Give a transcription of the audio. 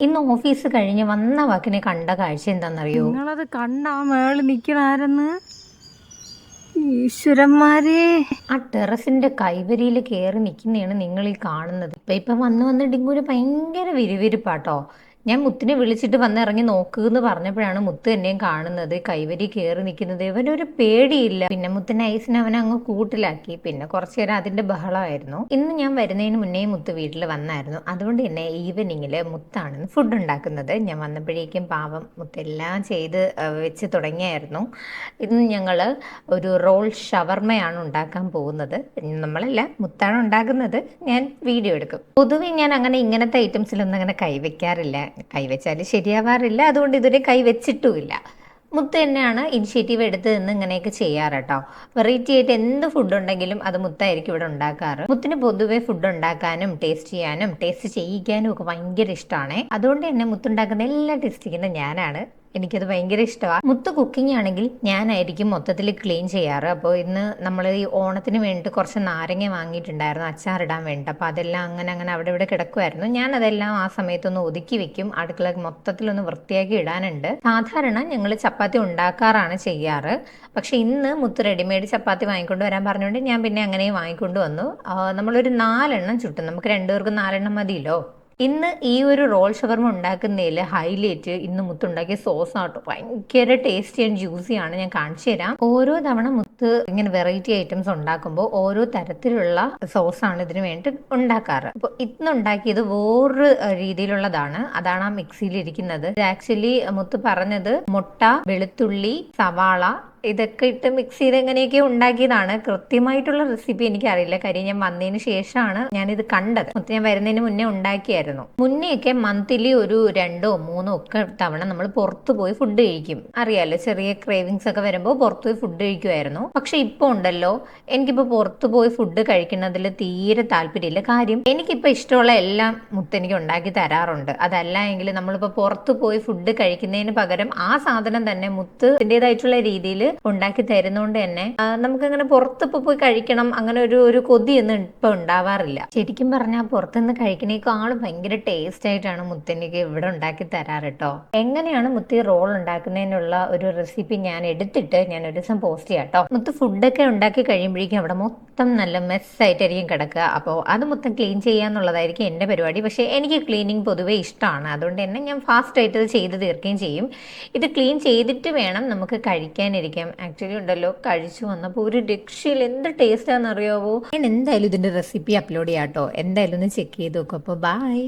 ഇന്ന് ഓഫീസ് കഴിഞ്ഞ് വന്ന വാക്കിനെ കണ്ട കാഴ്ച എന്താണെന്നറിയോ? നിങ്ങളത് കണ്ടാ മേളിൽ നിൽക്കണാരെന്ന് ഈശ്വരന്മാരെ. ആ ടെറസിന്റെ കൈവരിയിൽ കയറി നിൽക്കുന്നതാണ് നിങ്ങൾ ഈ കാണുന്നത്. ഇപ്പം വന്ന് വന്ന് ഡിങ്കുവിന് ഭയങ്കര വിരുവിരിപ്പാട്ടോ. ഞാൻ മുത്തിനെ വിളിച്ചിട്ട് വന്ന് ഇറങ്ങി നോക്കുന്ന് പറഞ്ഞപ്പോഴാണ് മുത്ത് എന്നെയും കാണുന്നത് കൈവരി കയറി നിൽക്കുന്നത്. ഇവനൊരു പേടിയില്ല. പിന്നെ മുത്തിന് ഐസിന് അവനെ അങ്ങ് കൂട്ടിലാക്കി. പിന്നെ കുറച്ചു നേരം അതിന്റെ ബഹളമായിരുന്നു. ഇന്ന് ഞാൻ വരുന്നതിന് മുന്നേ മുത്ത് വീട്ടിൽ വന്നായിരുന്നു. അതുകൊണ്ട് തന്നെ ഈവനിങ്ങില് മുത്താണ് ഫുഡ് ഉണ്ടാക്കുന്നത്. ഞാൻ വന്നപ്പോഴേക്കും പാവം മുത്തെല്ലാം ചെയ്ത് വെച്ച് തുടങ്ങിയായിരുന്നു. ഇന്ന് ഞങ്ങൾ ഒരു റോൾ ഷവർമയാണ് ഉണ്ടാക്കാൻ പോകുന്നത്. നമ്മളല്ല, മുത്താണ് ഉണ്ടാക്കുന്നത്. ഞാൻ വീഡിയോ എടുക്കും. പൊതുവെ ഞാൻ അങ്ങനെ ഇങ്ങനത്തെ ഐറ്റംസിലൊന്നും അങ്ങനെ കൈവയ്ക്കാറില്ല. കൈവച്ചാൽ ശരിയാവാറില്ല. അതുകൊണ്ട് ഇതുവരെ കൈവച്ചിട്ടുമില്ല. മുത്ത് തന്നെയാണ് ഇനിഷ്യേറ്റീവ് എടുത്ത് നിന്ന് ഇങ്ങനെയൊക്കെ ചെയ്യാറ് കേട്ടോ. വെറൈറ്റി ആയിട്ട് എന്ത് ഫുഡ് ഉണ്ടെങ്കിലും അത് മുത്തായിരിക്കും ഇവിടെ ഉണ്ടാക്കാറ്. മുത്തിന് പൊതുവെ ഫുഡ് ഉണ്ടാക്കാനും ടേസ്റ്റ് ചെയ്യാനും ടേസ്റ്റ് ചെയ്യിക്കാനും ഒക്കെ ഭയങ്കര ഇഷ്ടമാണ്. അതുകൊണ്ട് തന്നെ മുത്തുണ്ടാക്കുന്ന എല്ലാം ടേസ്റ്റ് ചെയ്യുന്നത് ഞാനാണ്. എനിക്കത് ഭയങ്കര ഇഷ്ടമാണ്. മുത്ത് കുക്കിംഗ് ആണെങ്കിൽ ഞാനായിരിക്കും മൊത്തത്തിൽ ക്ലീൻ ചെയ്യാറ്. അപ്പോൾ ഇന്ന് നമ്മൾ ഈ ഓണത്തിന് വേണ്ടിയിട്ട് കുറച്ച് നാരങ്ങ വാങ്ങിയിട്ടുണ്ടായിരുന്നു അച്ചാറിടാൻ വേണ്ടി. അപ്പോൾ അതെല്ലാം അങ്ങനെ അവിടെ ഇവിടെ കിടക്കുമായിരുന്നു. ഞാൻ അതെല്ലാം ആ സമയത്തൊന്ന് ഒതുക്കി വെക്കും. അടുക്കള മൊത്തത്തിലൊന്ന് വൃത്തിയാക്കി ഇടാനുണ്ട്. സാധാരണ ഞങ്ങൾ ചപ്പാത്തി ഉണ്ടാക്കാറാണ് ചെയ്യാറ്. പക്ഷെ ഇന്ന് മുത്ത് റെഡിമെയ്ഡ് ചപ്പാത്തി വാങ്ങിക്കൊണ്ട് വരാൻ പറഞ്ഞുകൊണ്ട് ഞാൻ പിന്നെ അങ്ങനെ വാങ്ങിക്കൊണ്ട് വന്നു. നമ്മളൊരു 4 എണ്ണം ചുട്ടും. നമുക്ക് 2 പേർക്ക് 4 എണ്ണം മതിയല്ലോ. ഇന്ന് ഈ ഒരു റോൾ ഷവർമ ഉണ്ടാക്കുന്നതിൽ ഹൈലൈറ്റ് ഇന്ന് മുത്തുണ്ടാക്കിയ സോസ് ആട്ടോ. ഭയങ്കര ടേസ്റ്റി ആൻഡ് ജ്യൂസിയാണ്. ഞാൻ കാണിച്ചു തരാം. ഓരോ തവണ മുത്ത് ഇങ്ങനെ വെറൈറ്റി ഐറ്റംസ് ഉണ്ടാക്കുമ്പോൾ ഓരോ തരത്തിലുള്ള സോസാണ് ഇതിന് വേണ്ടി ഉണ്ടാക്കാറ്. അപ്പോൾ ഇന്ന് ഉണ്ടാക്കിയത് വേറൊരു രീതിയിലുള്ളതാണ്. അതാണ് ആ മിക്സിയിൽ ഇരിക്കുന്നത്. ഇത് ആക്ച്വലി മുത്ത് പറഞ്ഞത് മുട്ട, വെളുത്തുള്ളി, സവാള ഇതൊക്കെ ഇട്ട് മിക്സ് ചെയ്ത് എങ്ങനെയൊക്കെ ഉണ്ടാക്കിയതാണ്. കൃത്യമായിട്ടുള്ള റെസിപ്പി എനിക്കറിയില്ല. കാര്യം ഞാൻ വന്നതിന് ശേഷമാണ് ഞാനിത് കണ്ടത്. ഞാൻ വരുന്നതിന് മുന്നേ ഉണ്ടാക്കിയായിരുന്നു. മുന്നേയൊക്കെ മന്ത്ലി ഒരു 2 or 3 ഒക്കെ തവണ നമ്മൾ പുറത്തു പോയി ഫുഡ് കഴിക്കും. അറിയാലോ, ചെറിയ ക്രേവിങ്സ് ഒക്കെ വരുമ്പോൾ പുറത്തു പോയി ഫുഡ് കഴിക്കുമായിരുന്നു. പക്ഷെ ഇപ്പോൾ ഉണ്ടല്ലോ, എനിക്കിപ്പോൾ പുറത്തു പോയി ഫുഡ് കഴിക്കുന്നതിൽ തീരെ താല്പര്യമില്ല. കാര്യം എനിക്കിപ്പോൾ ഇഷ്ടമുള്ള എല്ലാം മുത്ത് എനിക്ക് ഉണ്ടാക്കി തരാറുണ്ട്. അതല്ല എങ്കിൽ നമ്മളിപ്പോൾ പുറത്തു പോയി ഫുഡ് കഴിക്കുന്നതിന് പകരം ആ സാധനം തന്നെ മുത്ത് ഇതിൻ്റെതായിട്ടുള്ള രീതിയിൽ ഉണ്ടാക്കി തരുന്നോണ്ട് തന്നെ നമുക്കങ്ങനെ പുറത്തിപ്പോ പോയി കഴിക്കണം അങ്ങനെ ഒരു കൊതിയൊന്നും ഇപ്പൊ ഉണ്ടാവാറില്ല. ശരിക്കും പറഞ്ഞാൽ പുറത്തുനിന്ന് കഴിക്കണേക്കാളും ഭയങ്കര ടേസ്റ്റ് ആയിട്ടാണ് മുത്തനിക്ക് ഇവിടെ ഉണ്ടാക്കി തരാറ് കേട്ടോ. എങ്ങനെയാണ് മുത്തി റോൾ ഉണ്ടാക്കുന്നതിനുള്ള ഒരു റെസിപ്പി ഞാൻ എടുത്തിട്ട് ഞാൻ ഒരു ദിവസം പോസ്റ്റ് ചെയ്യാം കേട്ടോ. മുത്ത് ഫുഡൊക്കെ ഉണ്ടാക്കി കഴിയുമ്പോഴേക്കും അവിടെ മൊത്തം നല്ല മെസ്സായിട്ടായിരിക്കും കിടക്കുക. അപ്പോൾ അത് മൊത്തം ക്ലീൻ ചെയ്യാന്നുള്ളതായിരിക്കും എൻ്റെ പരിപാടി. പക്ഷേ എനിക്ക് ക്ലീനിങ് പൊതുവേ ഇഷ്ടമാണ്. അതുകൊണ്ട് തന്നെ ഞാൻ ഫാസ്റ്റ് ആയിട്ട് ഇത് ചെയ്ത് തീർക്കുകയും ചെയ്യും. ഇത് ക്ലീൻ ചെയ്തിട്ട് വേണം നമുക്ക് കഴിക്കാനിരിക്കാൻ. ആക്ച്വലി ഉണ്ടല്ലോ, കഴിച്ചു വന്നപ്പോൾ ഒരു രക്ഷയിൽ എന്ത് ടേസ്റ്റ് ആണെന്ന് അറിയാവോ. ഞാൻ എന്തായാലും ഇതിന്റെ റെസിപ്പി അപ്ലോഡ് ചെയ്യാം കേട്ടോ. എന്തായാലും ഒന്ന് ചെക്ക് ചെയ്ത് നോക്കും. അപ്പോൾ ബൈ.